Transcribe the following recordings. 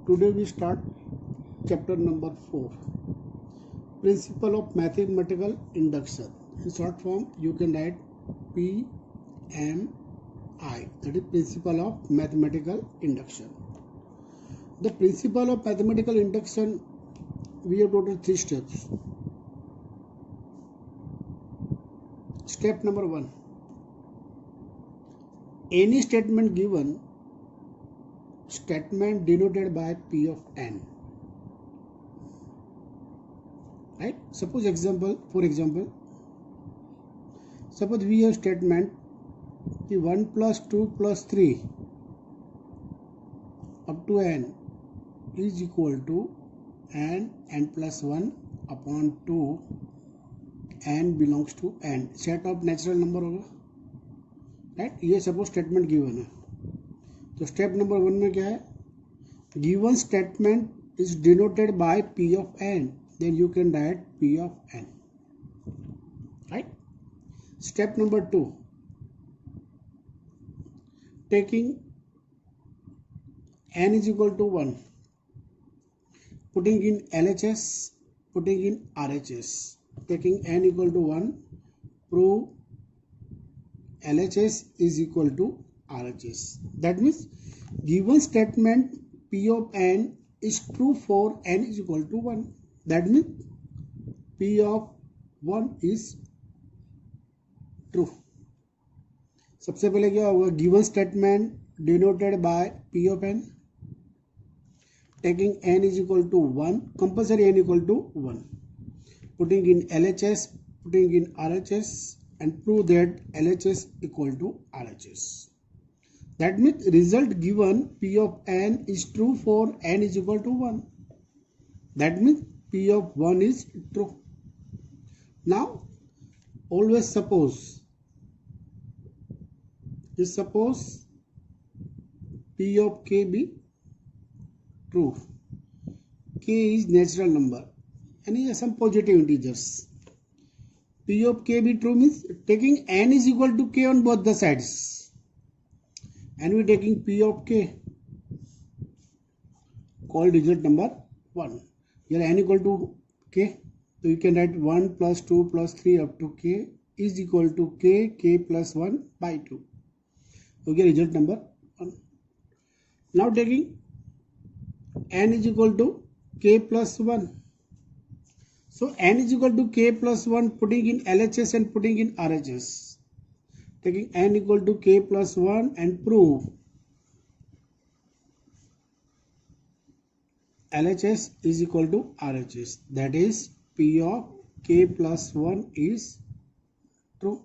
Today we start chapter number 4, Principle of Mathematical Induction. In short form, you can write PMI, that is Principle of Mathematical Induction. The Principle of Mathematical Induction, we have total 3 steps. Step number 1. Any statement given, statement denoted by P of n. Right? Suppose for example, suppose we have statement 1 plus 2 plus 3 up to n is equal to n plus 1 upon 2, n belongs to n, set of natural number होगा. Right, ये suppose statement given है. तो step number 1 में क्या है, given statement is denoted by p of n, then you can write p of n. Right. Step number 2, taking n is equal to 1, putting in LHS, putting in RHS. Taking n equal to 1, prove LHS is equal to RHS. That means given statement P of n is true for n is equal to 1. That means P of 1 is true. सबसे पहले क्या होगा, given statement denoted by P of n, taking n is equal to 1, compulsory n equal to 1, putting in LHS, putting in RHS, and prove that LHS equal to RHS. That means result given P of n is true for n is equal to 1. That means P of 1 is true. Now always suppose P of k be true. K is natural number and is some positive integers. P of k be true means taking n is equal to k on both the sides, and we taking P of k, called result number 1. Here n equal to k, so you can write 1 plus 2 plus 3 up to k is equal to k plus 1 by 2. Okay, result number 1. Now taking n is equal to k plus 1. So n is equal to k plus 1, putting in LHS and putting in RHS. Taking n equal to k plus 1 and prove LHS is equal to RHS. That is P of k plus 1 is true.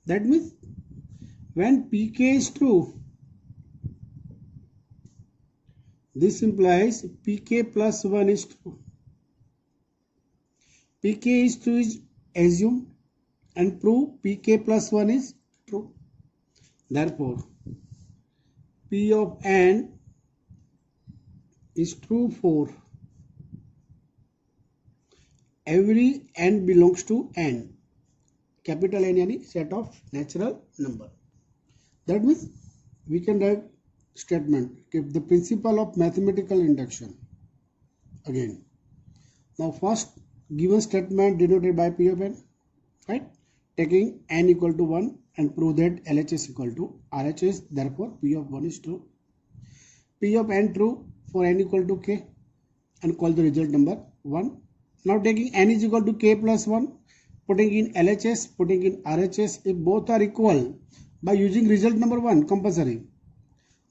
That means when pk is true, this implies pk plus 1 is true. Pk is true is assume and prove pk plus 1 is true. Therefore, P of n is true for every n belongs to n. Capital N यानी set of natural number. That means we can write statement, if the principle of mathematical induction. Again, now first, given statement denoted by P of n, right? Taking n equal to 1 and prove that LHS equal to RHS, therefore P of 1 is true. P of n true for n equal to k and call the result number 1. Now taking n is equal to k plus 1, putting in LHS, putting in RHS, if both are equal by using result number 1 compulsory,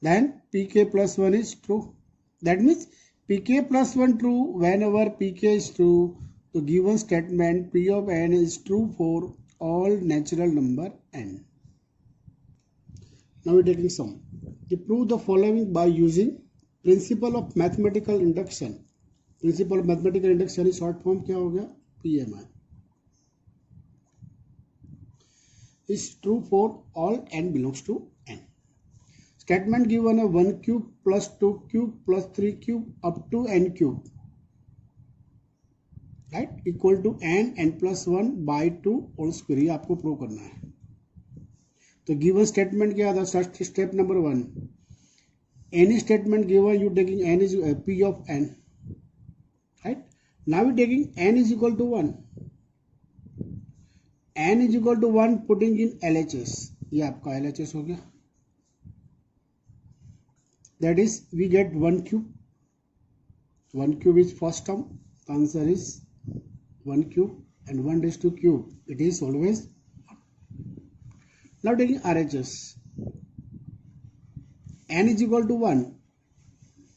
then pk plus 1 is true. That means pk plus 1 true whenever pk is true. The given statement P of n is true for all natural number n. Now we are taking sum. To prove the following by using principle of mathematical induction. Principle of mathematical induction is short form क्या हो गया, PMI. Is true for all n belongs to n. Statement given है 1 cube plus 2 cube plus 3 cube up to n cube. राइट, equal to n plus 1 by 2 whole square. ये आपको prove करना है. तो गिवन स्टेटमेंट क्या था, step number 1, any statement given, you taking n is p of n, right? Now we taking n is equal to 1, n is equal to 1 putting in LHS, ये आपका LHS हो गया, that is we get 1 cube, 1 cube is first term, the answer is 1 cube, and 1 raised to cube, it is always 1. Now taking RHS, n is equal to 1,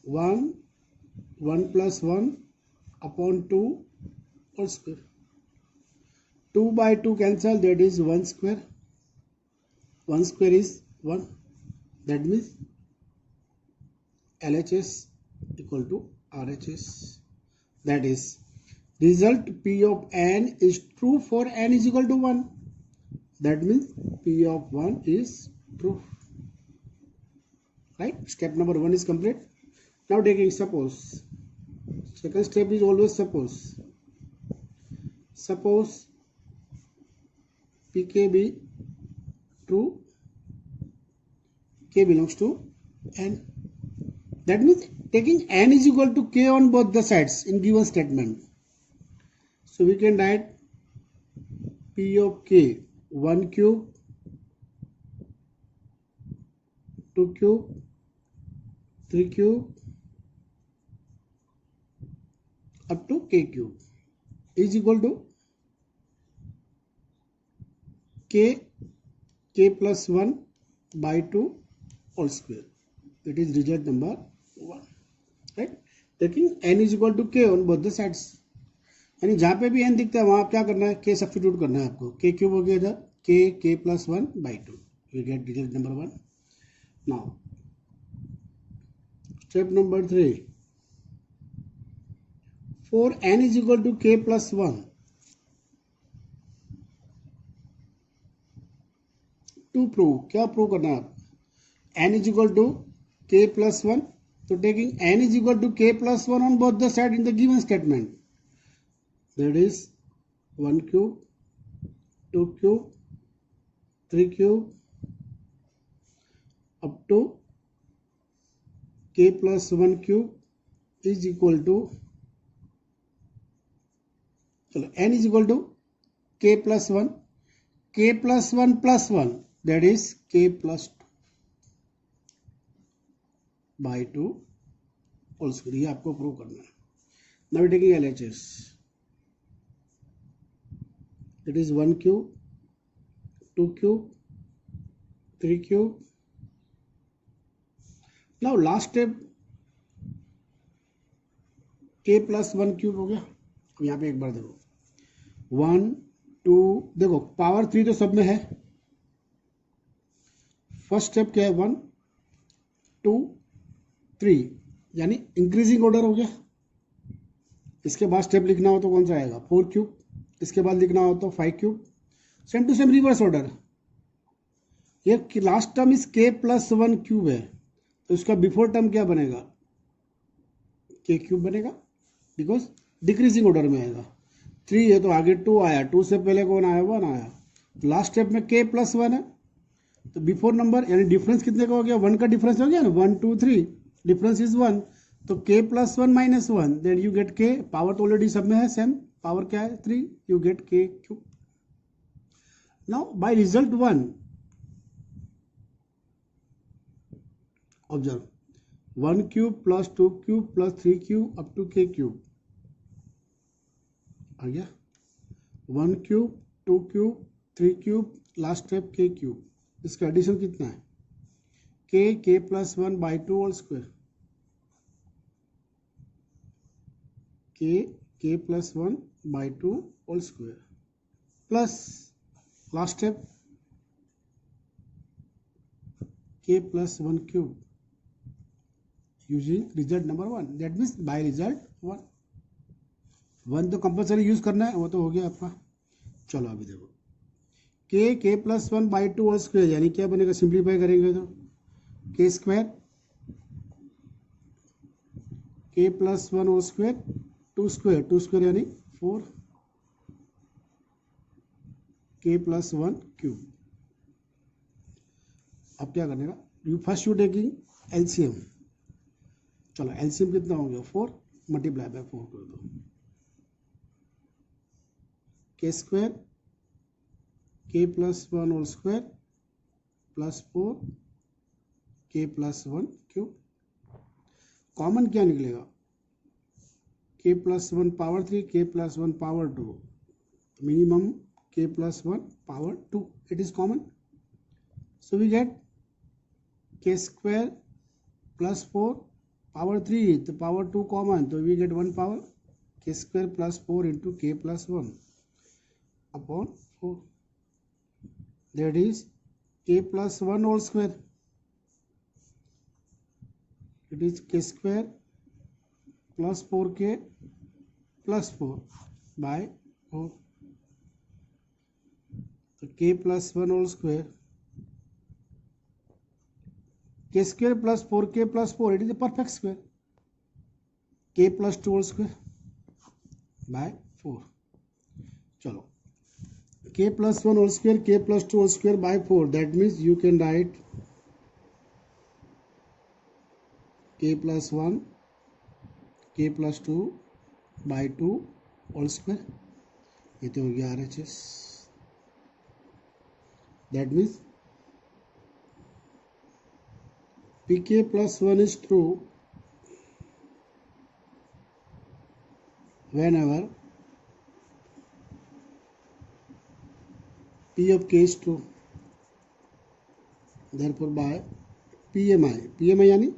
1 plus 1 upon 2 whole square, 2 by 2 cancel, that is 1 square, 1 square is 1, that means LHS equal to RHS, that is result P of n is true for n is equal to 1, that means P of 1 is true, right? Step number 1 is complete. Now taking suppose, second step is always suppose Pk be true, k belongs to n, that means taking n is equal to k on both the sides in given statement. So we can write P of k 1 cube, 2 cube, 3 cube up to k cube is equal to k plus 1 by 2 whole square. It is result number 1, right? Taking n is equal to k on both the sides, यानी जहाँ पे भी n दिखता है वहाँ आप क्या करना है, k सब्स्टिट्यूट करना है आपको, k क्यूब हो गया इधर, k plus 1 by 2, you get result number 1. Now step number 3, for n is equal to k plus 1, to prove, क्या प्रूव करना है आप, n is equal to k plus 1, so taking n is equal to k plus 1 on both the side in the given statement, that is 1 cube, 2 cube, 3 cube up to k plus 1 cube is equal to, n is equal to k plus 1, k plus 1 plus 1, that is k plus 2 by 2 whole square, ये आपको prove करना है. Now we taking LHS, it is 1 cube, 2 cube, 3 cube. Now last step k plus 1 cube हो गया. अब यहाँ पे एक बार देखो 1 2, देखो पावर 3 तो सब में है. फर्स्ट स्टेप क्या है, 1 2 3, यानी इंक्रीजिंग ऑर्डर हो गया. इसके बाद स्टेप लिखना हो तो कौन सा आएगा, 4 क्यूब. इसके बाद लिखना हो तो 5 cube. Same to same reverse order. ये last term is k plus 1 cube है, तो इसका बिफोर टर्म क्या बनेगा, k क्यूब बनेगा, बिकॉज डिक्रीजिंग ऑर्डर में आएगा. 3 है तो आगे 2 आया, 2 से पहले कौन आया, 1 आया. लास्ट स्टेप में k plus 1 है, तो बिफोर नंबर यानी डिफरेंस कितने का हो गया, 1 का डिफरेंस हो गया ना, 1 2 3, डिफरेंस इज 1, तो k plus 1 minus 1, then you get k. Power तो ऑलरेडी सब में है सेम, पावर क्या है 3, you get k cube. Now by result 1, observe 1 cube plus 2 cube plus 3 cube up to k cube आ गया. 1 cube 2 cube 3 cube, last step k cube. इसका addition कितना है, k plus 1 by 2 whole square, k plus 1 by 2 whole square plus last step k plus 1 cube using result number 1, that means by result 1 तो compulsory use करना है, वो तो हो गया आपका. चलो अभी देखो k plus 1 by 2 whole square, यानी क्या बनेगा, सिंप्लीफाई करेंगे तो k square, k plus 1 whole square, 2 square यानी 4, k plus 1 क्यूब. अब क्या करने का, you first you taking LCM, चलो एलसीएम कितना हो गया 4 मल्टीप्लाई बाय 4 कर दो के स्क्वायर के प्लस 1 होल स्क्वायर प्लस 4 के प्लस 1 क्यूब। कॉमन क्या निकलेगा के प्लस 1 पावर 3 के प्लस 1 पावर 2 मिनिमम के plus 1 power 2 it is common, so we get k square plus 4 power 3 the power 2 common, so we get 1 power k square plus 4 into k plus 1 upon 4, that is k plus 1 whole square, it is k square plus 4k plus 4 by 4, so k plus 1 whole square k square plus 4k plus 4 it is a perfect square, k plus 2 whole square by 4। चलो k plus 1 whole square k plus 2 whole square by 4, that means you can write k plus 1 k plus 2 by 2 whole square, ये तो हो गया RHS, that means pk plus 1 is true whenever p of k is true, therefore by PMI यानी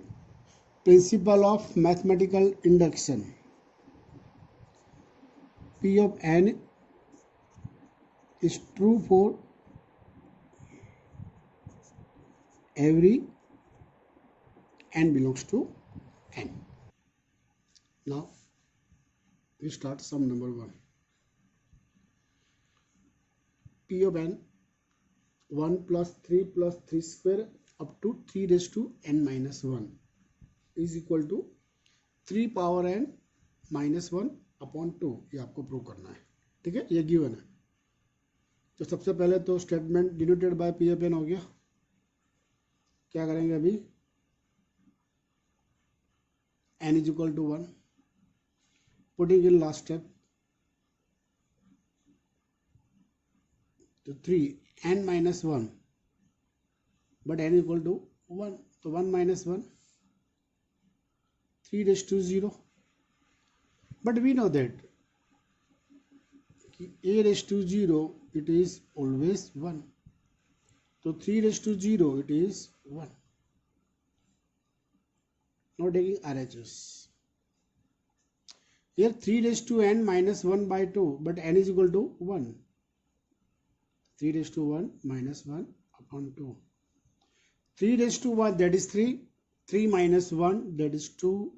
principle of mathematical induction, p of n is true for every n belongs to n. Now we start sum number 1. P of n 1 plus 3 square up to 3 raised to n minus 1 is equal to 3 power n minus 1 upon 2, ये आपको prove करना है, ठीक है, ये given है। तो सबसे पहले तो statement denoted by P of n हो गया, क्या करेंगे अभी n is equal to 1, putting in last step, तो 3 n minus 1 but n equal to 1, तो 1 minus 1 3 raised to 0, but we know that a raised to 0 it is always 1, so 3 raised to 0 it is 1. Now taking RHS, here 3 raised to n minus 1 by 2, but n is equal to 1, 3 raised to 1 minus 1 upon 2, 3 raised to 1 that is 3, 3 minus 1 that is 2,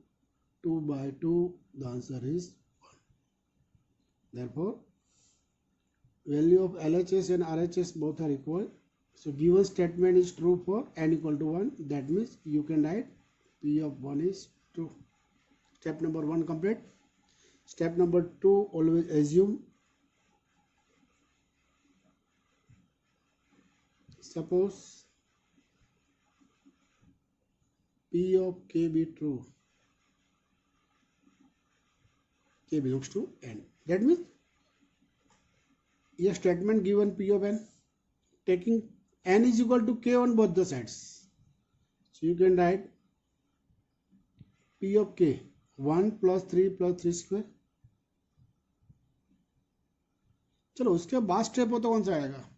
2 by 2 the answer is 1. Therefore value of LHS and RHS both are equal, so given statement is true for n equal to 1, that means you can write P of 1 is true. Step number 1 complete. Step number 2, always assume, suppose P of k be true, k belongs to n, that means ये statement given P of n, taking n is equal to k on both the sides, so you can write P of k 1 plus 3 square। चलो उसके बाद step हो तो कौन सा आएगा,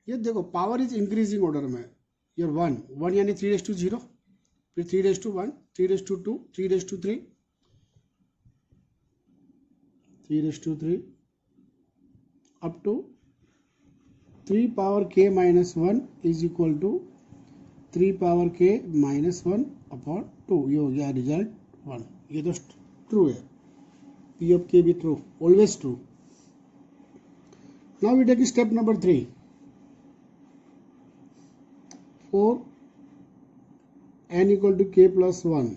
ये देखो पावर इज इंक्रीजिंग ऑर्डर में, ये 1 यानी 3 raised to 0, फिर 3 raised to 1, 3 raised to 2, 3 raised to 3, 3 raised to 3 up to 3 power k minus 1 is equal to 3 power k minus 1 upon 2, ये हो गया रिजल्ट 1, ये तो ट्रू है, P of k भी true, always true. Now we take step number 3, 4 n equal to k plus 1,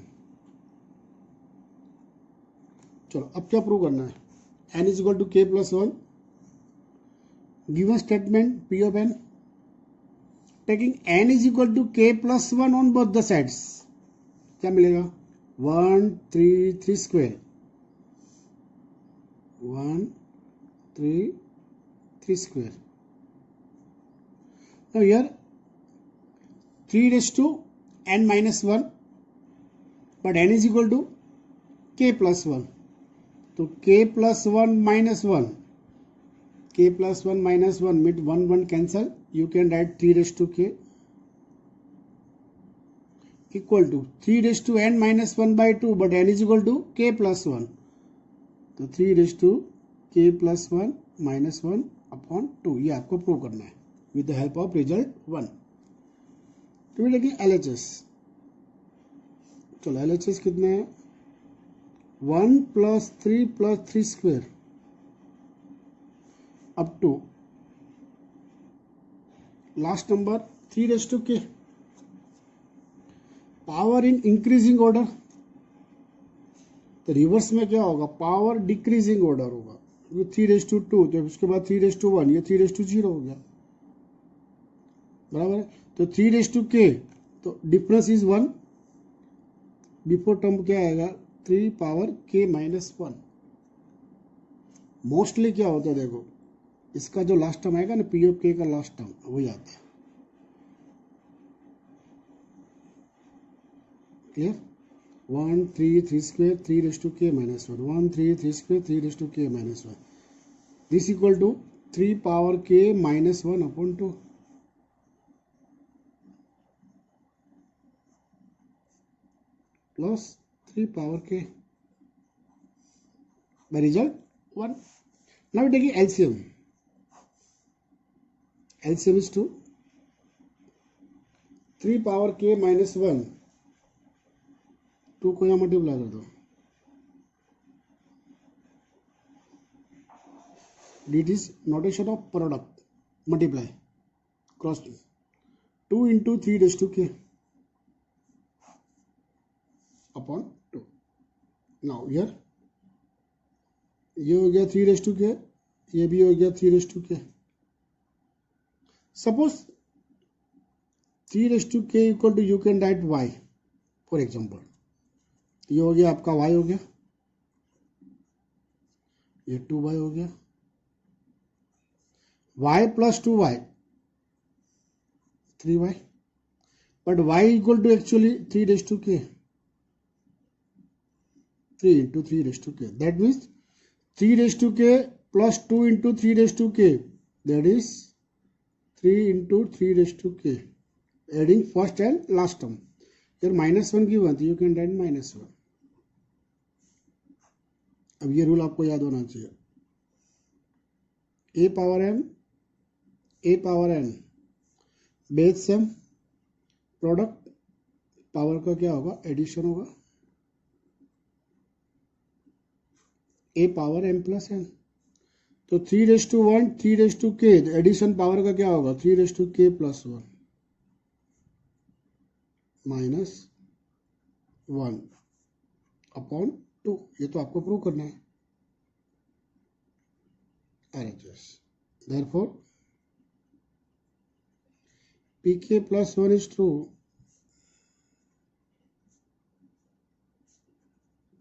चलो अब क्या प्रूव करना है, n is equal to k plus 1, given statement P of n, taking n is equal to k plus 1 on both the sides, क्या मिलेगा 1 3 3 square, 1 3 3 square. Now here 3 raised to n minus 1, but n is equal to k plus 1. So k plus 1 minus 1, k plus 1 minus 1 means 1 1 cancel. You can write 3 raised to k equal to 3 raised to n minus 1 by 2, but n is equal to k plus 1. तो 3 raised to k plus 1 minus 1 upon 2. ये आपको prove करना है with the help of result 1. तो ये देखिए LHS. चलो LHS कितना है? 1 plus 3 square up to last number 3 raised to k. Power in increasing order, तो रिवर्स में क्या होगा? पावर डिक्रीजिंग ऑर्डर होगा. 3 raised to 2, तो उसके बाद 3 raised to 1, ये 3 raised to 0 हो गया. बराबर है. तो 3 raised to k, तो डिफरेंस इज 1. बिफोर टर्म क्या आएगा? 3 पावर k माइनस 1. मोस्टली क्या होता है देखो, इसका जो लास्ट टर्म आएगा ना, पी ऑफ के का लास्ट टर्म वही आता है. Clear? 1 3 3 square 3 raised to k minus 1, 1 3 3 square 3 raised to k minus 1. This equal to 3 power k minus 1 upon 2. Plus 3 power k. By result 1. Now we take LCM. LCM is 2. 3 power k minus 1. 2 को यहाँ multiply कर दो. It is notation of product. Multiply. Cross 2 into 3 raised to k upon 2. Now here ये हो गया 3 raised to k, ये भी हो गया 3 raised to k. Suppose 3 raised to k equal to, you can write y for example. ये हो गया आपका y हो गया, ये 2y हो गया. y plus 2y 3y, but y equal to actually 3 raised to k, 3 into 3 raised to k. That means 3 raised to k plus 2 into 3 raised to k, that is 3 into 3 raised to k. Adding first and last term. Here minus 1 given, you can write minus 1. अब ये rule आपको याद होना चाहिए. a power n base same, product power का क्या होगा? Addition होगा. a power m plus n, तो 3 raised to 1 3 raised to k, addition power का क्या होगा? 3 raised to k plus 1 minus 1 upon 2. ये तो आपको प्रूव करना है. RHS. Therefore pk plus 1 is true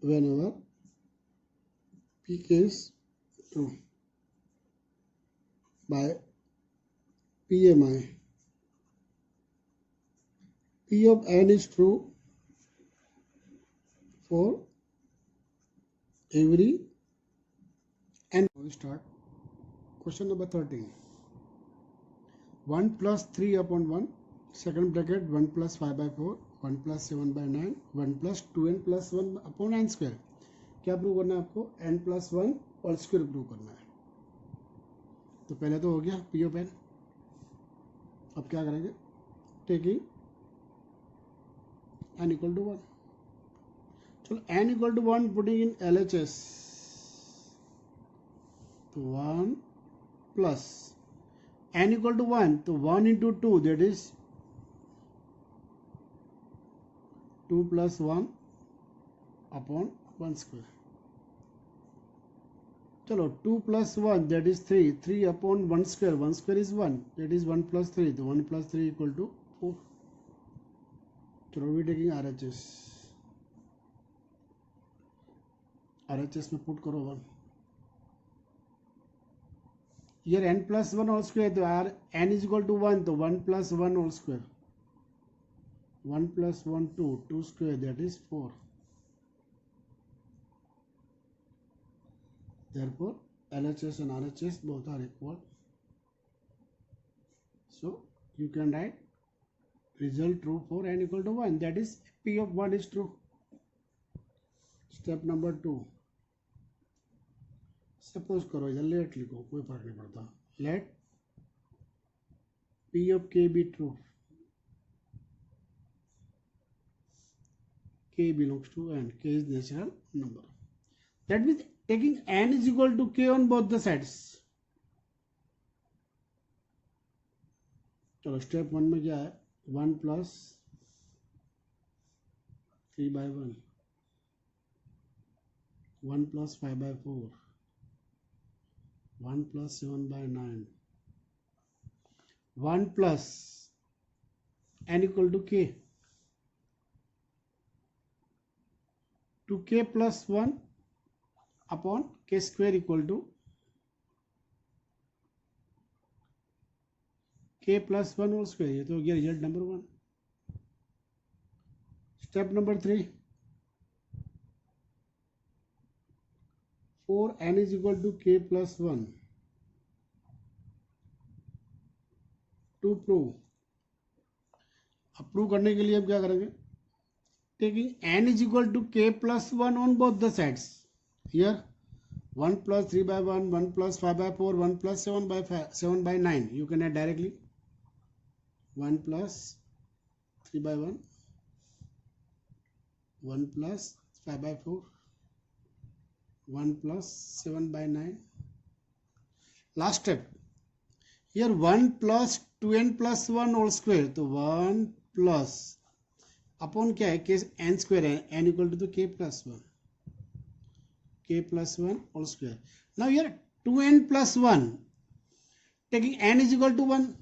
whenever pk is true. By PMI, P of n is true for every n. We start question number 13. 1 plus 3 upon 1, second bracket 1 plus 5 by 4, 1 plus 7 by 9, 1 plus 2n plus 1 upon n square. क्या prove करना है आपको? n plus 1 whole square prove करना है. तो पहले तो हो गया p of n. अब क्या करेंगे? Taking n equal to 1. चलो n equal to 1 putting in LHS. तो 1 plus n equal to 1, तो 1 into 2, that is 2 plus 1 upon 1 square. चलो 2 plus 1, that is 3, 3 upon 1 square is 1, that is 1 plus 3, तो 1 plus 3 equal to 4. चलो we taking RHS. RHS में put करो 1. Here n plus 1 whole square, तो r n is equal to 1, तो 1 plus 1 whole square. 1 plus 1 2 square, that is 4. Therefore LHS and RHS both are equal. So you can write result true for n equal to 1, that is P of 1 is true. Step number 2. Suppose करो इधर let लिखो, कोई फर्क नहीं पड़ता. Let P of k be true. K belongs to n. K is natural number. That means taking n is equal to k on both the sides. चलो step 1 में क्या है, 1 plus 3 by 1, 1 plus 5 by 4, 1 plus 7 by 9, 1 plus n equal to k, to k plus 1 upon k square equal to k plus 1 whole square. ये तो हो गया result number 1. Step number 3. 4n is equal to k plus 1. To prove. अब prove करने के लिए हम क्या करेंगे, taking n is equal to k plus 1 on both the sides. Here 1 plus 3 by 1, 1 plus 5 by 4, 1 plus 7 by 9. You can add directly. 1 plus 3 by 1, 1 plus 5 by 4, 1 plus 7 by 9. Last step. Here 1 plus 2n plus 1 whole square. तो 1 plus upon क्या है, k n square है, n equal to the k plus 1. K plus 1 whole square. Now here 2n plus 1. Taking n is equal to 1.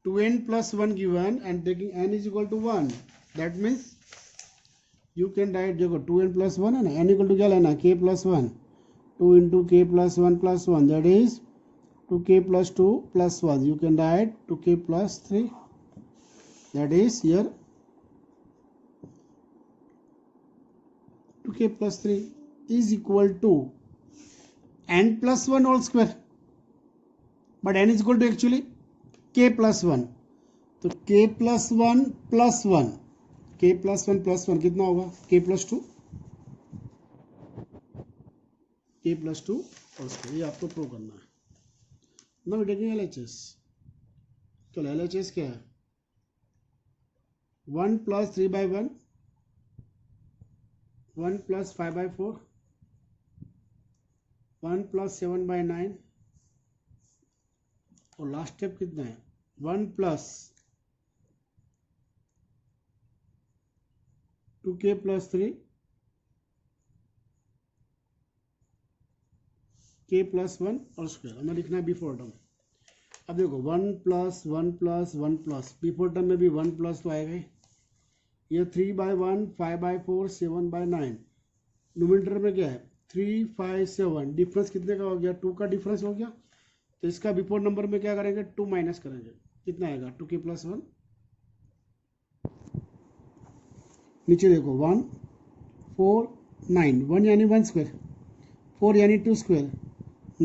2n plus 1 given and taking n is equal to 1. That means you can write, देखो 2n plus 1 है ना, n equal to क्या लेना, k plus 1. 2 into k plus 1 plus 1, that is 2k plus 2 plus 1. You can write 2k plus 3. That is here 2k plus 3 is equal to n plus 1 whole square. But n is equal to actually k plus 1. तो k plus 1 plus 1, k plus 1 plus 1 कितना होगा, k plus 2, k plus 2 और उसको ये आपको prove करना है. Now taking LHS. चलो LHS क्या है, 1 plus 3 by 1, 1 plus 5 by 4, 1 plus 7 by 9 और लास्ट स्टेप कितना है, 1 plus 2k plus 3, k plus 1 और स्क्वायर. हमें लिखना है बिफोर टर्म. अब देखो 1 plus 1 plus 1 plus, before term में भी 1 plus तो आएगा ही. ये 3 by 1, 5 by 4, 7 by 9. न्यूमरेटर में क्या है, 3, 5, 7. डिफरेंस कितने का हो गया, 2 का डिफरेंस हो गया. तो इसका बिफोर नंबर में क्या करेंगे, 2 माइनस करेंगे. कितना आएगा, 2k plus 1. नीचे देखो 1, 4, 9. 1 यानी 1 स्क्वायर, 4 यानी 2 स्क्वायर,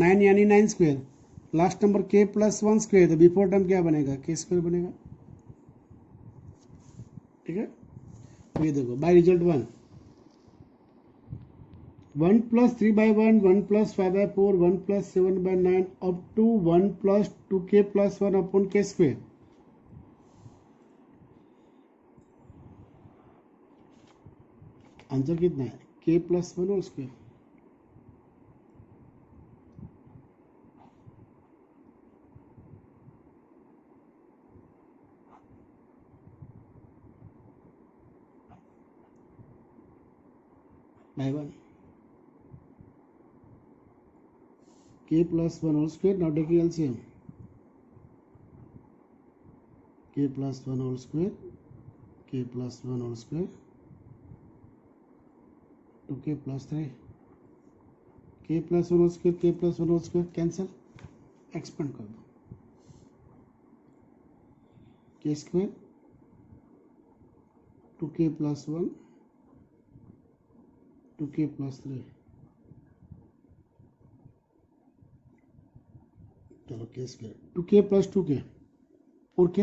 9 यानी 9 square. Last number k plus 1 square. तो बिफोर टर्म क्या बनेगा, k स्क्वायर बनेगा. ठीक है. तो ये देखो bye result 1 plus 3 by 1, 1 plus 5 by 4, 1 plus 7 by 9 up to 1 plus 2k plus 1 upon k square. Answer कितना है, k plus 1 whole square. by 1. K plus 1 whole square. Now taking LCM. K plus 1 whole square, K plus 1 whole square, 2k plus 3, k plus 1 square, k plus 1 square cancel, expand कर दो, k square 2k plus 1 2k plus 3, चलो k square 2k plus 2k 4k,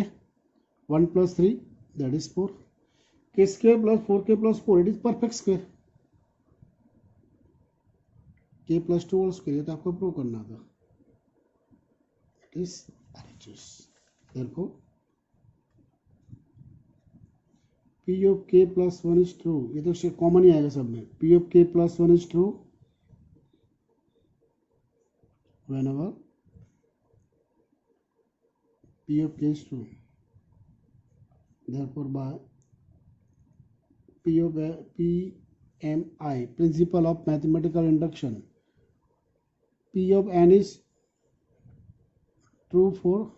1 plus 3 that is 4, k square plus 4k plus 4 it is perfect square, k plus 2 whole square ये तो आपको prove करना था, it is RHS. Therefore p of k plus 1 is true, ये तो common ही आएगा सब में, p of k plus 1 is true whenever p of k is true. Therefore by PMI, principle of mathematical induction, p of n is true for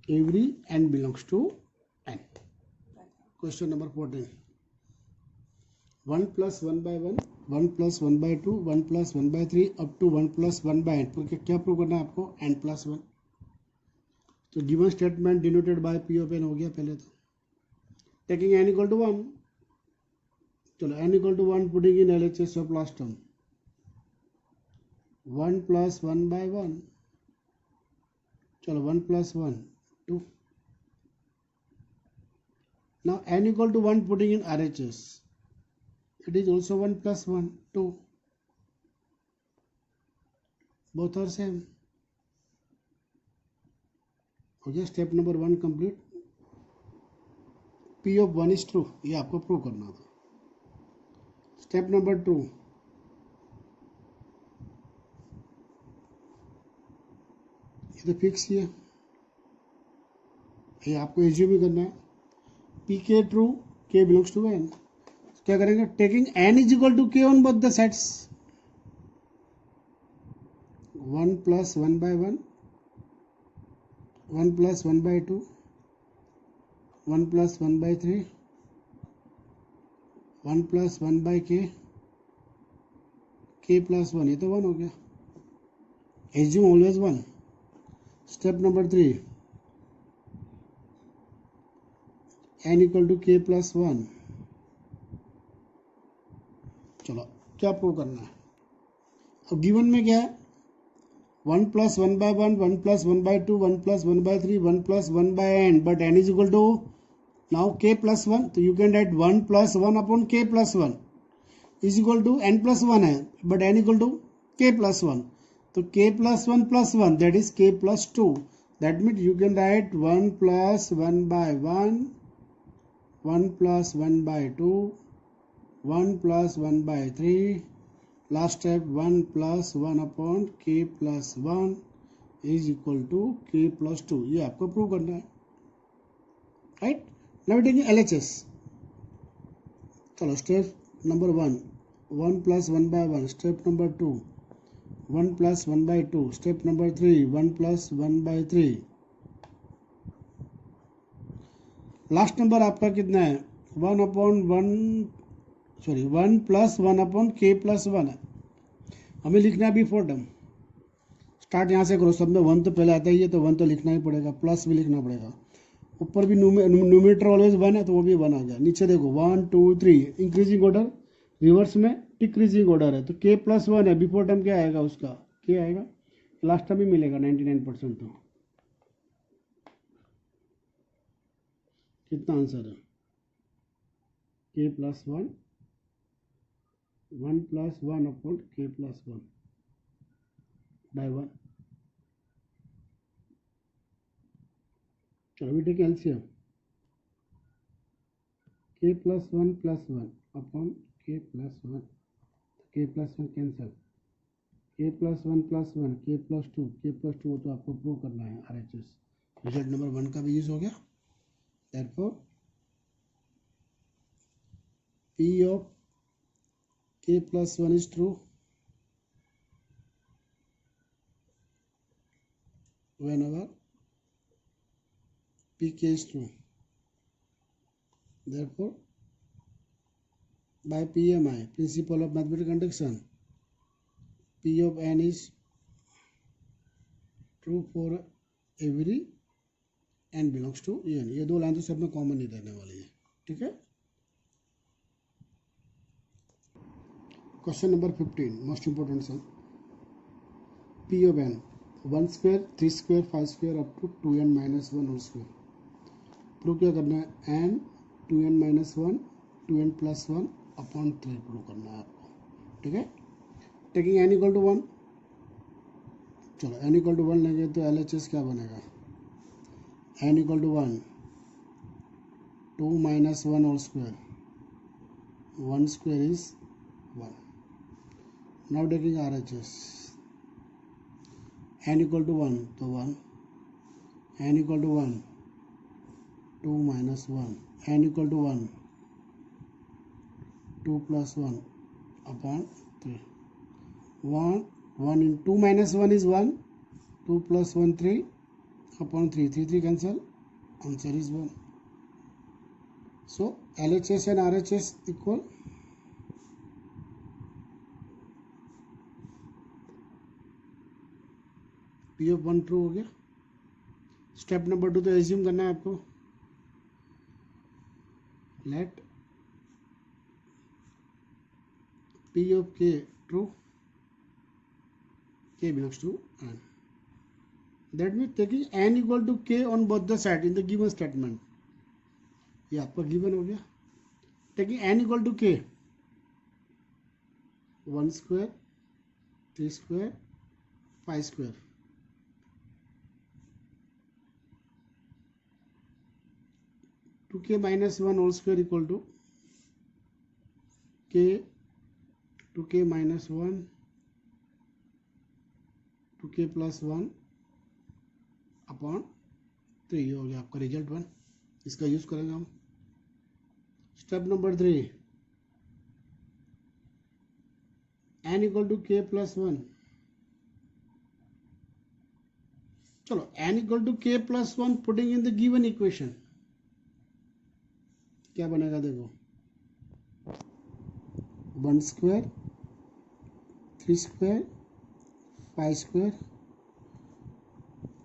every n belongs to n. Question number 14. 1 plus 1 by 1, 1 plus 1 by 2, 1 plus 1 by 3 up to 1 plus 1 by n. तो क्या prove करना है आपको? n plus 1. तो given statement denoted by p of n हो गया पहले तो. टेकिंग n इक्वल टू 1, चलो n equal to 1 putting in LHS of last term, 1 plus 1 by 1, चलो 1 plus 1 2. Now n equal to 1 putting in RHS, it is also 1 plus 1 2, both are same. हो गया step number 1 complete. p of 1 is true, ये आपको prove करना था. Step number 2, ये तो fix ही है, ये आपको एज्यूम ही करना है. पी के ट्रू, के बिलोंग्स टू n. क्या करेंगे? Taking n is equal to k on both the sets, 1 plus 1 by 1, 1 plus 1 by 2, 1 plus 1 by 3, 1 plus 1 by k plus 1, ये तो 1 हो गया. Assume always 1. Step number 3, n equal to k plus 1. चलो क्या prove करना है? अब गिवन में क्या है? 1 plus 1 by 1, 1 plus 1 by 2, 1 plus 1 by 3, 1 plus 1 by n, but n is equal to now k plus 1, तो you can write 1 plus 1 upon k plus 1 is equal to n plus 1 है, but n equal to k plus 1, तो k plus 1 that is k plus 2. That means you can write 1 plus 1 by 1, 1 plus 1 by 2, 1 plus 1 by 3, last step 1 plus 1 upon k plus 1 is equal to k plus 2. ये आपको prove करना है, right. Now taking LHS. चलो step number 1, 1 plus 1 by 1. Step number 2, 1 plus 1 by 2. Step number 3, 1 plus 1 by 3. Last number आपका कितना है? 1 upon 1 plus 1 upon k plus 1 है. हमें लिखना है बिफोर टर्म. स्टार्ट यहाँ से करो, सब में 1 तो पहले आता ही है, तो 1 तो लिखना ही पड़ेगा, प्लस भी लिखना पड़ेगा. ऊपर भी न्यूमेटर ऑलवेज 1 है, तो वो भी 1 आ गया. नीचे देखो 1 2 3 इंक्रीजिंग ऑर्डर, रिवर्स में डिक्रीजिंग ऑर्डर है, तो k प्लस 1 है. बिफोर टर्म क्या आएगा? उसका k आएगा. लास्ट टर्म भी मिलेगा 99%. तो कितना आंसर है? k plus 1, 1 plus 1 upon k plus 1 by 1. चलो we take LCM. k plus 1 upon k plus 1, k plus 1 cancel, k plus 1 k plus 2 तो आपको प्रूव करना है RHS. रिजल्ट नंबर 1 का भी यूज हो गया. Therefore P of k plus 1 is true whenever pk is true. therefore by PMI, principle of mathematical induction, P of n is true for every n belongs to n. ये दो line तो सब में common ही रहने वाली है, ठीक है। Question number 15, most important sum. P of n 1 square 3 square 5 square up to 2n minus 1 whole square। Prove क्या करना है, n 2n minus 1 2n plus 1 upon 3 prove करना है आपको, ठीक है। टेकिंग n इक्वल टू 1, चलो n इक्वल टू 1 लेंगे तो LHS क्या बनेगा, n equal to 1 2 minus 1 whole square, 1 square is 1। Now taking RHS, n equal to 1 तो 1, n equal to 1 2 minus 1, n equal to 1 2 plus 1 upon 3, 1 in 2 minus 1 is 1, 2 plus 1 3 upon 3, 3 cancel, answer is 1। So LHS and RHS equal, P of 1 true हो गया। Step number 2 तो assume करना है आपको, let P of k true, k belongs to n, that means taking n equal to k on both the side in the given statement, ये आपका given हो गया। Taking n equal to k 1 square 3 square 5 square, to k minus 1 whole square equal to k 2k minus 1 2k plus 1 upon 3 हो गया आपका result 1। इसका use करेंगे हम। Step number 3, n equal to k plus 1, चलो n equal to k plus 1 putting in the given equation क्या बनेगा, देखो 1 स्क्वायर 3 स्क्वायर 5 स्क्वायर।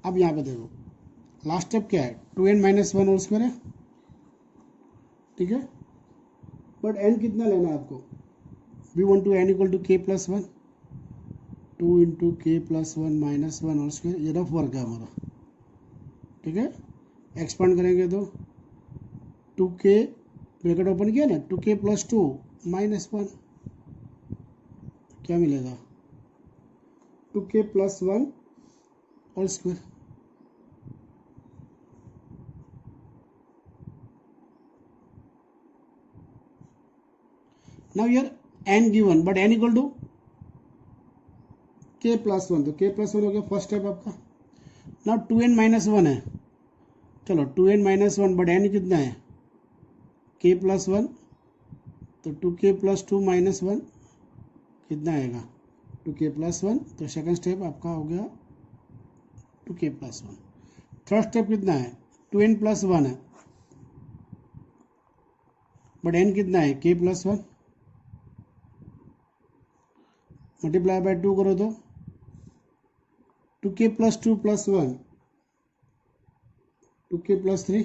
अब यहाँ पे देखो लास्ट स्टेप क्या है, 2n माइनस 1 होल स्क्वायर है, ठीक है। बट n कितना लेना है आपको, we want to n equal to k plus 1, 2 into k plus 1 minus 1 whole square, ये रफ वर्क है हमारा, ठीक है। एक्सपांड करेंगे तो 2k ब्रैकेट ओपन किया ना, 2k प्लस 2 माइनस 1 क्या मिलेगा, 2k plus 1 whole square. Now here n given but n equal to k plus 1, तो k प्लस 1 हो गया फर्स्ट स्टेप आपका। नाउ 2n माइनस 1 है, चलो 2n माइनस 1 बट n कितना है k प्लस 1, तो 2k प्लस 2 माइनस 1 कितना आएगा 2k प्लस 1, तो सेकंड स्टेप आपका हो गया 2k प्लस 1। थर्ड स्टेप कितना है 2n प्लस 1 है बट n कितना है k प्लस 1, मल्टीप्लाई बाय 2 करो तो 2k plus 2 plus 1 2k plus 3,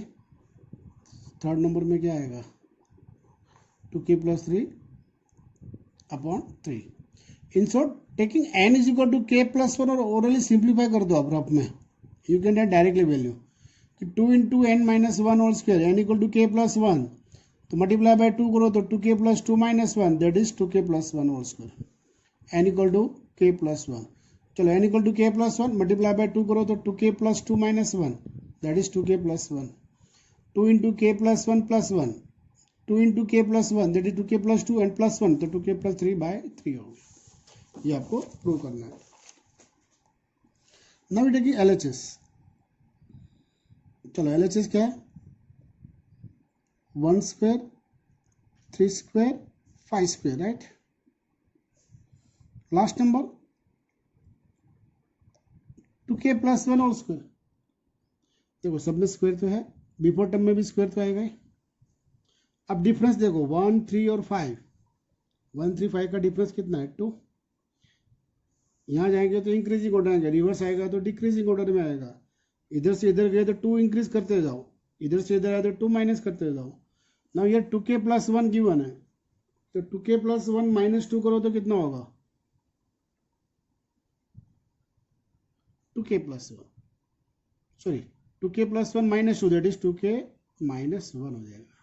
third number में क्या आएगा 2k plus 3 upon 3। In short taking n is equal to k plus 1 और ओरली सिंप्लीफाई कर दो आप रफ में, you can get directly value कि 2 into n minus 1 whole square n equal to k plus 1, तो मल्टीप्लाई बाय 2 करो तो 2k plus 2 minus 1 that is 2k plus 1 whole square, n equal to k plus 1। चलो n equal to k plus 1 multiply by 2 करो तो 2k plus 2 minus 1 that is 2k plus 1, 2 into k plus 1 plus 1, 2 into k plus 1 that is 2k plus 2 and plus 1 तो 2k plus 3 bye 3 होगा। ये आपको prove करना है। Now it is LHS, चलो LHS क्या है 1 square 3 square 5 square, right. Last number 2k plus 1 whole square, देखो सब में स्क्वायर तो है, बिफोर टर्म में भी स्क्वायर तो आएगा ही, अब डिफरेंस देखो 1 3 और 5, 1 3 5 का डिफरेंस कितना है 2। यहाँ जाएंगे तो इंक्रीजिंग ऑर्डर आएगा, रिवर्स आएगा तो डिक्रीजिंग ऑर्डर में आएगा। इधर से इधर गए तो 2 इंक्रीज करते जाओ, इधर से इधर आए तो 2 माइनस करते जाओ। नाउ ये 2k प्लस 1 गिवन है, तो 2k प्लस 1 माइनस 2 करो तो कितना होगा 2k plus 1, sorry 2k plus 1 minus 2, that is 2k minus 1 हो जाएगा।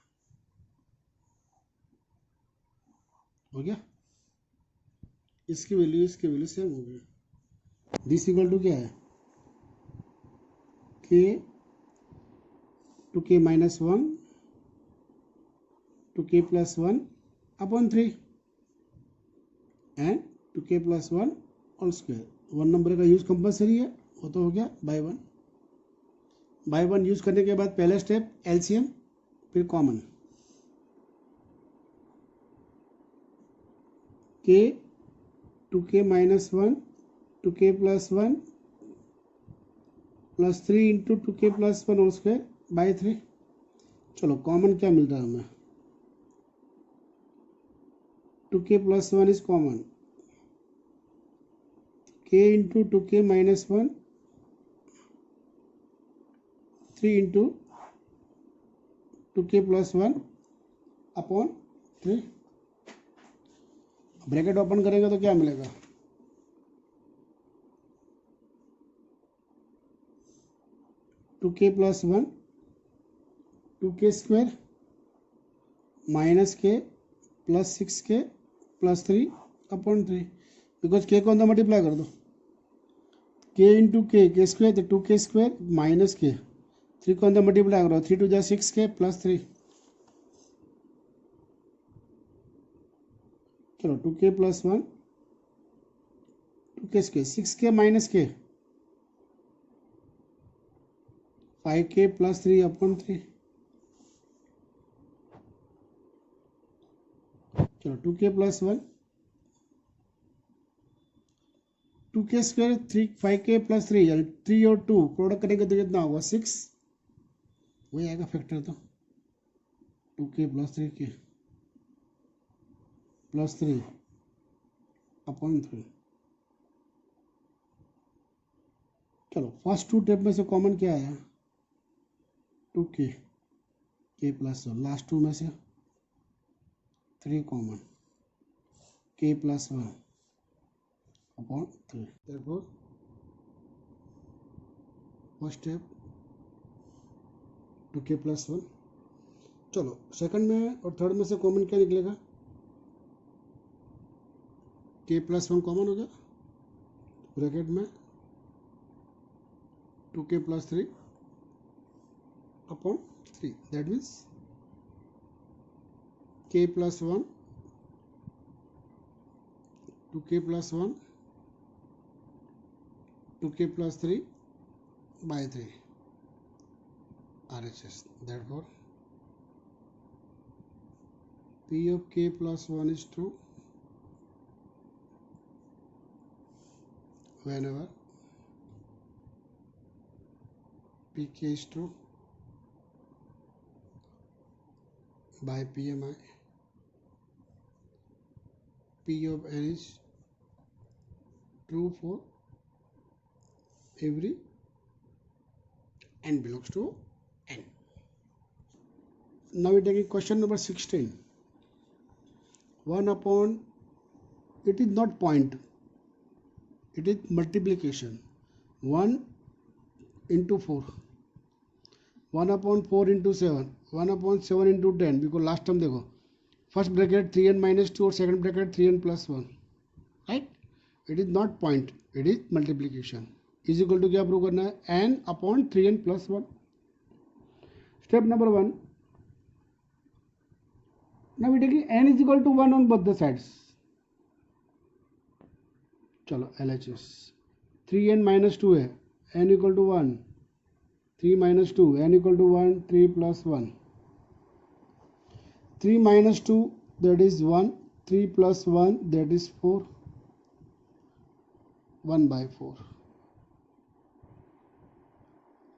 हो गया, इसकी वैल्यू सेम हो गई। दिस इक्वल टू क्या है k 2k minus 1 2k plus 1 upon 3 and 2k plus 1 whole square. 1 नंबर का यूज कंपलसरी है, वो तो हो गया बाय वन यूज करने के बाद पहला स्टेप एलसीएम, फिर common k 2k minus 1 2k plus 1 plus 3 into 2k plus 1 whole square by 3। चलो कॉमन क्या मिल रहा है हमें 2k plus 1 is common, k into 2k minus 1 3 into 2k plus 1 upon 3। Bracket open करेंगे तो क्या मिलेगा 2k plus 1 2k square minus k plus 6k plus 3 upon 3, because k को अंदर मल्टीप्लाई कर दो, k इंटू के स्क्वायर तो 2k स्क्वायर माइनस k, 3 को अंदर मल्टीप्लाई करो 3 टू जा 6k प्लस 3। चलो 2k plus 1 2k square 6k minus k 5k plus 3 upon 3। चलो 2k plus 1 2k square 5k plus 3 यानी 3 और 2 प्रोडक्ट करेंगे तो कितना होगा 6, वही आएगा फैक्टर तो 2k plus 3k plus 3 upon 3। चलो फर्स्ट टू स्टेप में से कॉमन क्या आया 2k k plus 1, last to में से 3 common k plus 1 upon 3। therefore first step 2k plus 1। चलो सेकंड में और थर्ड में से कॉमन क्या निकलेगा k प्लस 1 कॉमन हो गया, ब्रैकेट में 2k plus 3 upon 3, that means k plus 1 2k plus 1 2k plus 3 by 3 RHS। therefore P of k plus 1 is true whenever Pk is true by PMI, P of n is true for every n belongs to n. Now we take question number 16. 1 upon, it is not point, it is multiplication, 1 into 4, 1 upon 4 into 7, 1 upon 7 into 10, because last time देखो first bracket 3n minus 2 और second bracket 3n plus 1, right. It is not point, it is multiplication. Is equal to क्या prove करना है n upon 3n plus 1। Step number 1, now we take n is equal to 1 on both the sides. चलो LHS 3n minus 2 है, n equal to 1, 3 minus 2, n equal to 1, 3 plus 1, 3 minus 2 that is 1, 3 plus 1 that is 4, 1 by 4.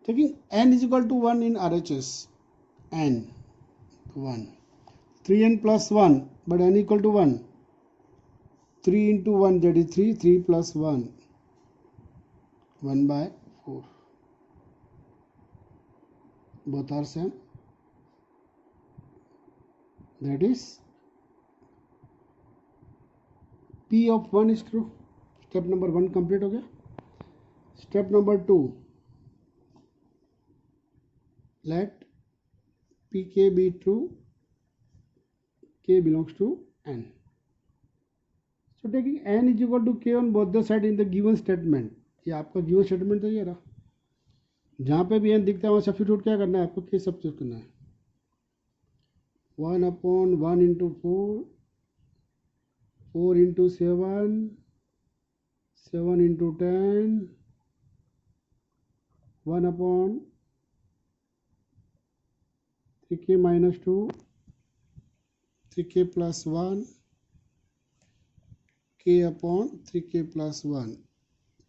Taking n is equal to 1 in RHS, n 1, 3n plus 1 but n equal to 1. 3 into 1 that is 3. 3 plus 1 1 by 4. Both are same. That is P of 1 is true. Step number 1 complete हो गया. Step number 2, let Pk be true, k belongs to n. So taking n is equal to k on both the side in the given statement. ये आपका given statement तो ये रहा. जहाँ पे भी n दिखता है वहाँ सब्स्टिट्यूट क्या करना है आपको, k सब्स्टिट्यूट करना है. 1 upon 1 into 4, 4 into 7, 7 into 10, 1 upon 3k minus 2, 3k plus 1, k upon 3k plus 1.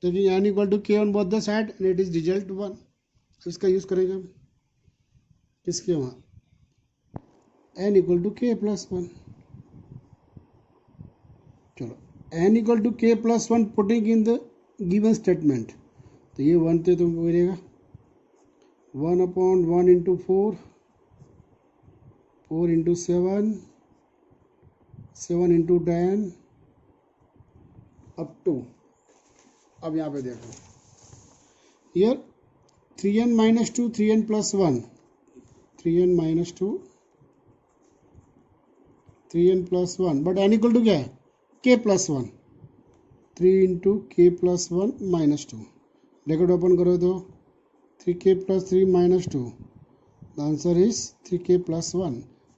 Taking n equal to k on both the side and it is result 1. इसका यूज़ करेंगे हम किसके वहाँ, n equal to k plus 1. चलो n equal to k plus 1 putting in the given statement. तो ये 1 थे तो मिलेगा 1 upon 1 into 4, 4 into 7, 7 into 10 up to. अब यहाँ पे देखो here 3n minus 2, 3n plus 1, 3n minus 2, 3n plus 1 but n equal to क्या है, k plus 1. 3 into k plus 1 minus 2. Bracket open करो तो 3k plus 3 minus 2. The answer is 3k plus 1.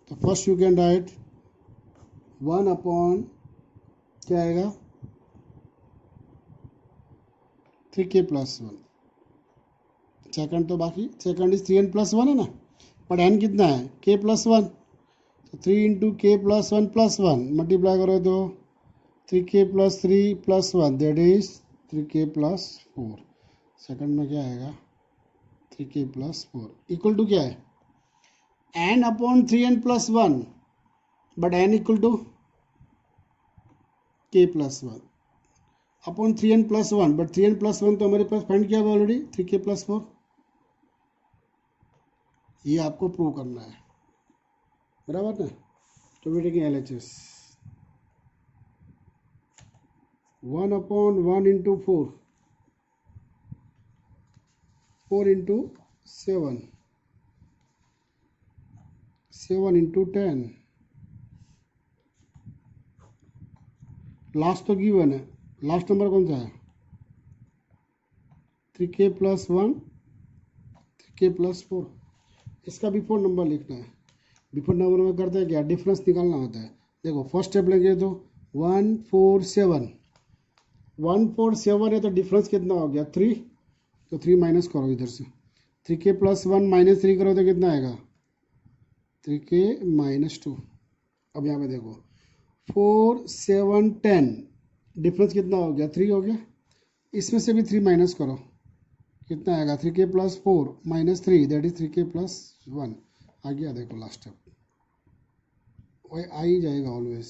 तो first you can right 1 upon क्या आएगा 3k plus 1. Second तो बाकी, second is 3n plus 1 है ना, पर n कितना है k plus 1. तो 3 into k plus 1 plus 1 multiply करो तो 3k plus 3 plus 1 that is 3k plus 4. Second में क्या आएगा 3k plus 4 इक्वल टू क्या है n upon 3n plus 1 but n equal to k plus 1 upon 3n plus 1 but 3n plus 1 तो हमारे पास find किया हुआ ऑलरेडी 3k plus 4. ये आपको प्रूव करना है बराबर ना. तो we taking LHS 1 upon 1 into 4, 4 into 7, 7 into 10. Last तो गिवन है, लास्ट नंबर कौन सा है 3k plus 1, 3k plus 4. इसका बिफोर नंबर लिखना है. बिफोर नंबर में करते हैं क्या, डिफरेंस निकालना होता है. देखो फर्स्ट स्टेप लेंगे तो 147, 147 है तो डिफरेंस कितना हो गया 3. तो 3 माइनस करो इधर से, 3k plus 1 माइनस 3 करो तो कितना आएगा 3k minus 2. अब यहाँ पे देखो 4 7 10 डिफरेंस कितना हो गया 3 हो गया. इसमें से भी 3 माइनस करो कितना आएगा 3k plus 4 minus 3 that is 3k plus 1. आ गया देखो लास्ट स्टेप, वही आ ही जाएगा ऑलवेज.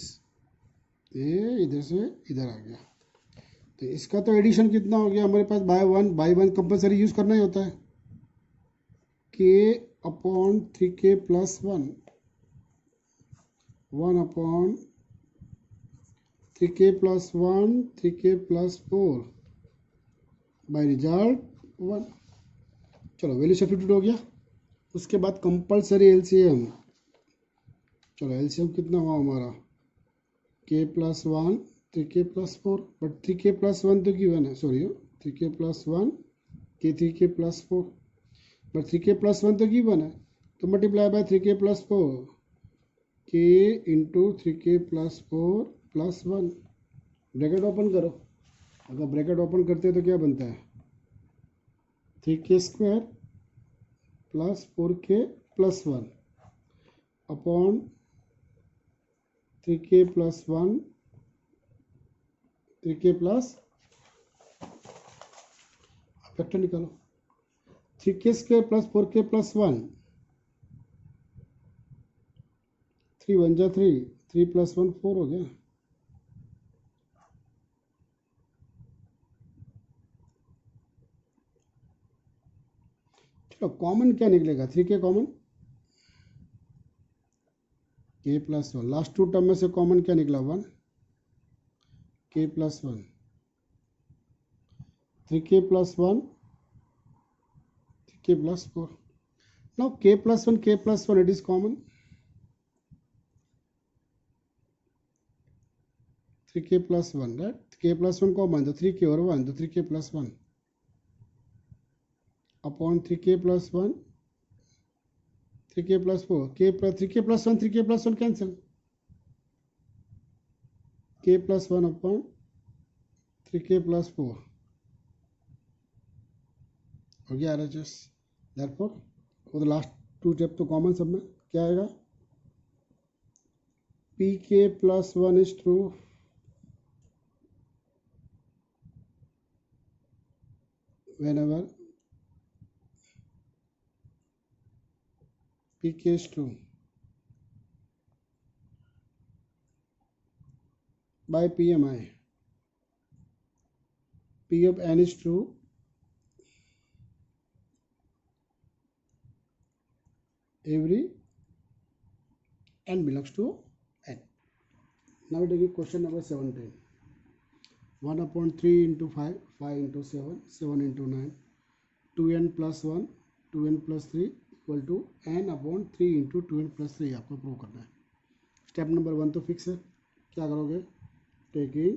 ये इधर से इधर आ गया. तो इसका तो एडिशन कितना हो गया हमारे पास बाय वन कंपलसरी यूज करना ही होता है. k upon 3k plus 1, 1 upon 3k plus 1, 3k plus 4 by result 1. चलो वैल्यू सब्स्टिट्यूट हो गया. उसके बाद कंपलसरी एलसीएम. चलो एलसीएम कितना हुआ हमारा k plus 1, 3k plus 4 but 3k plus 1 तो गिवन है, sorry 3k plus 1 k 3k plus 4 but 3k plus 1 तो गिवन है. तो multiply bye 3k plus 4 k into 3k plus 4 plus 1. Bracket open करो. अगर ब्रैकेट ओपन करते हैं तो क्या बनता है 3k square plus 4k plus 1 upon 3k plus 1, 3k plus factor निकालो 3k square plus 4k plus 1, 3 1 जा 3, 3 + 1 4 हो गया। चलो कॉमन क्या निकलेगा, 3 के common k + 1, last two term में से कॉमन क्या निकला 1, k + 1, 3k + 1, 3k + 4. Now k + 1, k + 1 it is common, 3k + 1, right? k + 1 common, तो 3k और 1, तो 3k + 1 upon 3k + 1, 3k + 4, 3k + 1, 3k + 1 cancel, k + 1 upon 3k + 4 हो गया RHS। therefore वो तो लास्ट टू स्टेप तो कॉमन सब में क्या आएगा, pk + 1 is true whenever pk is true by PMI, p of n is true every n belongs to n. Now we take question number 17. 1/3 into 5, 5 into 7, 7 into 9, 2n + 1, 2n + 3 equal to n/3 into 2n + 3 आपको prove करना है। Step number 1 तो fix है, क्या करोगे, taking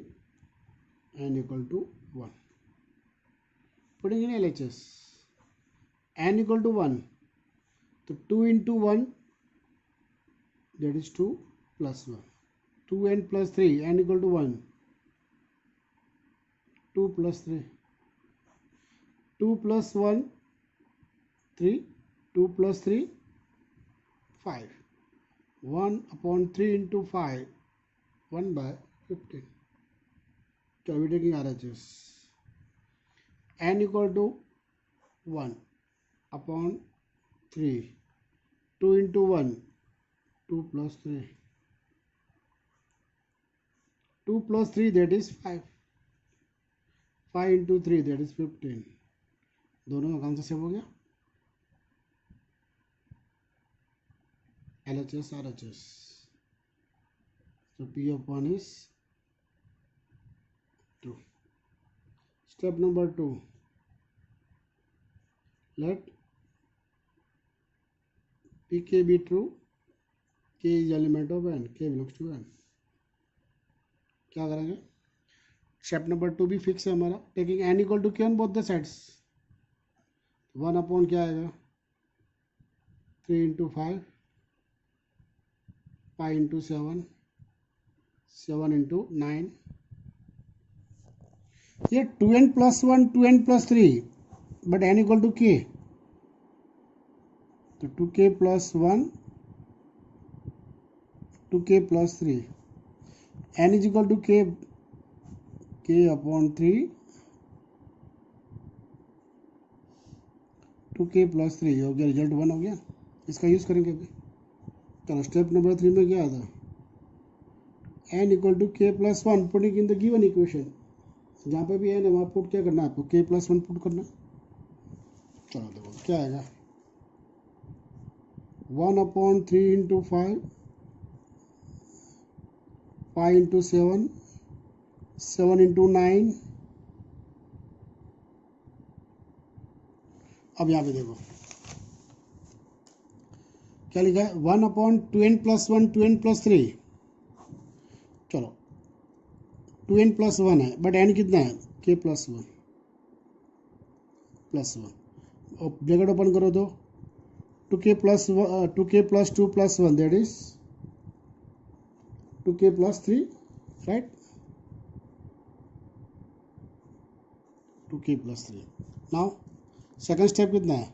n equal to 1, putting in LHS, n equal to 1, तो 2 into 1 that is 2 + 1, 2n + 3, n equal to 1, 2 + 3, 2 + 1 3, 2 + 3 5, 1/3 into 5, 1/15. So we are taking RHS, n equal to 1 upon 3, 2 into 1, 2 + 3, 2 + 3 that is 5, 5 into 3 that is 15, दोनों का कौन सा save हो गया, LHS RHS, so P of 1 is 2. Step number 2, let pk be true, k is element of n, k belongs to n. क्या करेंगे, step number 2 भी fix है हमारा, taking n equal to k on both the sides, 1 क्या आएगा, 3 into 5, 5 into 7, 7 into 9, ये 2n + 1, 2n + 3, but n equal to k, तो 2k + 1, 2k + 3, n is equal to k, k/3, 2k + 3 हो गया, result 1 हो गया, इसका यूज़ करेंगे अभी। चलो स्टेप नंबर 3 में क्या आता, n equal to k + 1 putting in the given equation, जहाँ पे भी n है वहाँ पुट क्या करना है आपको, k + 1 पुट करना है। चलो देखो क्या आएगा, 1/3 into 5, 5 into 7, 7 into 9, अब यहाँ पे देखो क्या लिखा है, 1/2n + 1, 2n + 3, चलो 2n + 1 है बट n कितना है, k + 1 और ब्रैकेट ओपन करो तो 2k + 2 + 1 that is 2k + 3, right, 2k + 3। Now second step कितना है,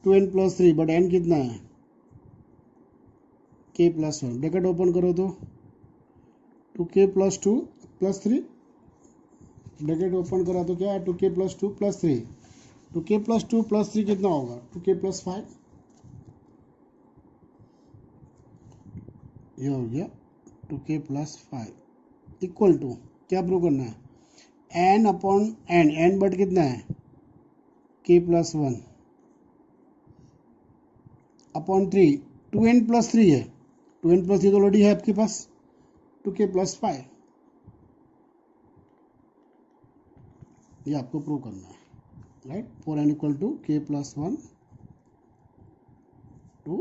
2n + 3 बट n कितना है, k + 1, ब्रैकेट ओपन करो तो 2k + 2 + 3, ब्रैकेट ओपन करा तो क्या है, 2k + 2 + 3, 2k + 2 + 3 कितना होगा, 2k + 5, ये हो गया 2k प्लस 5 इक्वल टू क्या प्रूव करना है n अपॉन n बट कितना है k plus 1 upon 3 2n plus 3 है 2n प्लस 3 तो ऑलरेडी है आपके पास 2k प्लस 5 ये आपको प्रूव करना है right for n equal to k plus 1 to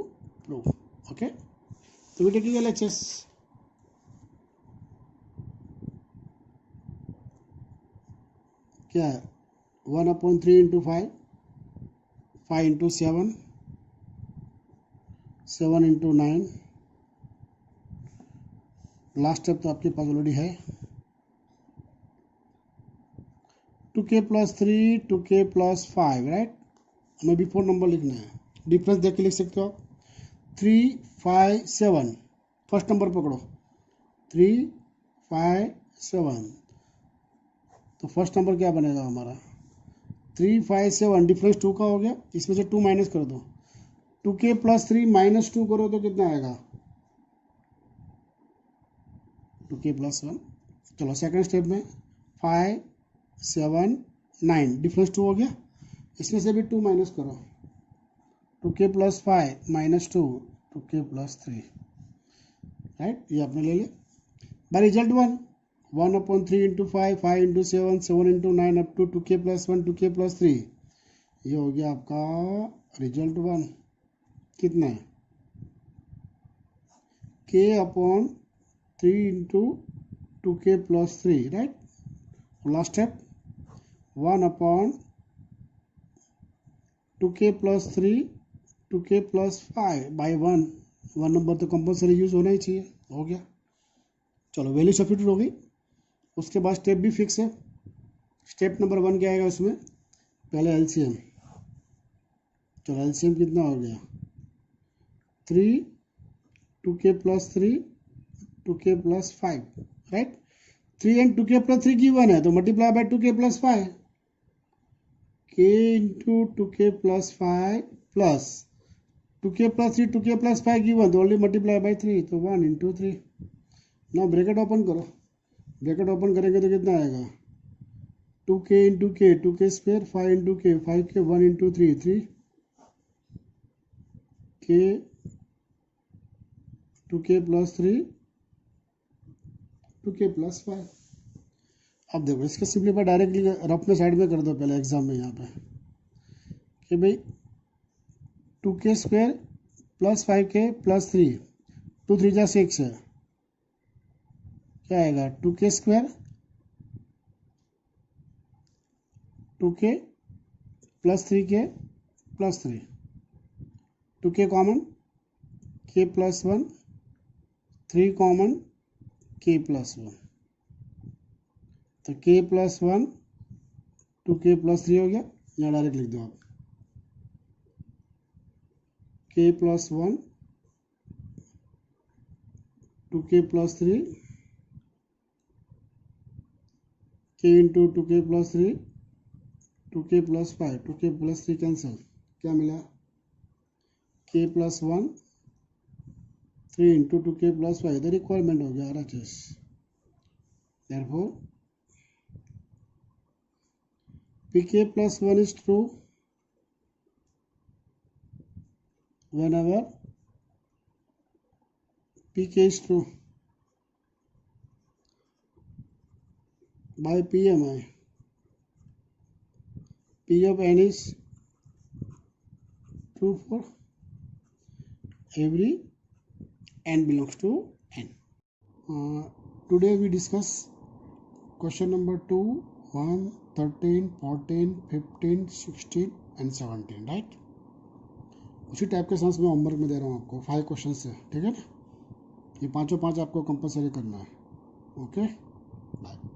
prove okay तो वी टेकिंग LHS क्या है 1/3 into 5 5 into 7 7 into 9 last step तो आपके पास ऑलरेडी है 2k plus 3 2k plus 5 right हमें बिफोर नंबर लिखना है डिफरेंस देख के लिख सकते हो 3 5 7 फर्स्ट नंबर पकड़ो 3 5 7 तो फर्स्ट नंबर क्या बनेगा हमारा 3 5 7 डिफरेंस 2 का हो गया इसमें से 2 माइनस कर दो 2k प्लस 3 माइनस 2 करो तो कितना आएगा 2k प्लस 1 चलो सेकंड स्टेप में 5 7 9 डिफरेंस 2 हो गया इसमें से भी 2 माइनस करो 2k plus 5 minus 2 2k plus 3 right ये आपने ले लिया by result 1/3 into 5 5 into 7 7 into 9 up to 2k plus 1 2k plus 3 ये हो गया आपका रिजल्ट 1 कितना है k upon 3 into 2k plus 3 right last step 1/2k plus 3 2k plus 5 by 1 number तो कंपलसरी यूज होना ही चाहिए हो गया चलो वैल्यू सब्स्टिट्यूट हो गई उसके बाद स्टेप भी फिक्स है स्टेप नंबर 1 क्या आएगा उसमें पहले LCM चलो LCM कितना हो गया 3 2k plus 3 2k plus 5 right 3 and 2k plus 3 given है तो multiply bye 2k plus 5 k into 2k plus 5 plus 2k plus 3 2k plus 5 given तो ओनली मल्टीप्लाई बाय 3 तो 1 इंटू 3 ना ब्रैकेट ओपन करो ब्रैकेट ओपन करेंगे तो कितना आएगा 2k into k 2k square 5 into k 5k 1 into 3 3k 2k plus 3 2k plus 5 अब देखो इसका सिंपलीफाई डायरेक्टली रफ में साइड में कर दो पहले एग्जाम में यहाँ पे कि भाई 2k square plus 5k plus 3 2 3 जा 6 है क्या आएगा 2k square 2k plus 3k plus 3 2k common k plus 1 3 common k plus 1 तो k प्लस 1 2k प्लस 3 हो गया यहाँ डायरेक्ट लिख दो आप k plus 1 2k plus 3 k into 2k plus 3 2k plus 5 2k plus 3 cancel क्या मिला k plus 1 3 into 2k plus 5 इधर रिक्वायरमेंट हो गया RHS therefore pk plus 1 is true whenever pk is true by PMI p of n is true for every n belongs to n. Today we discuss question number 2 1 13 14 15 16 and 17 right उसी type के साथ मैं homework में दे रहा हूँ आपको 5 question से ठीक है ना ये पाँचों पाँच आपको कंपलसरी करना है ओके बाय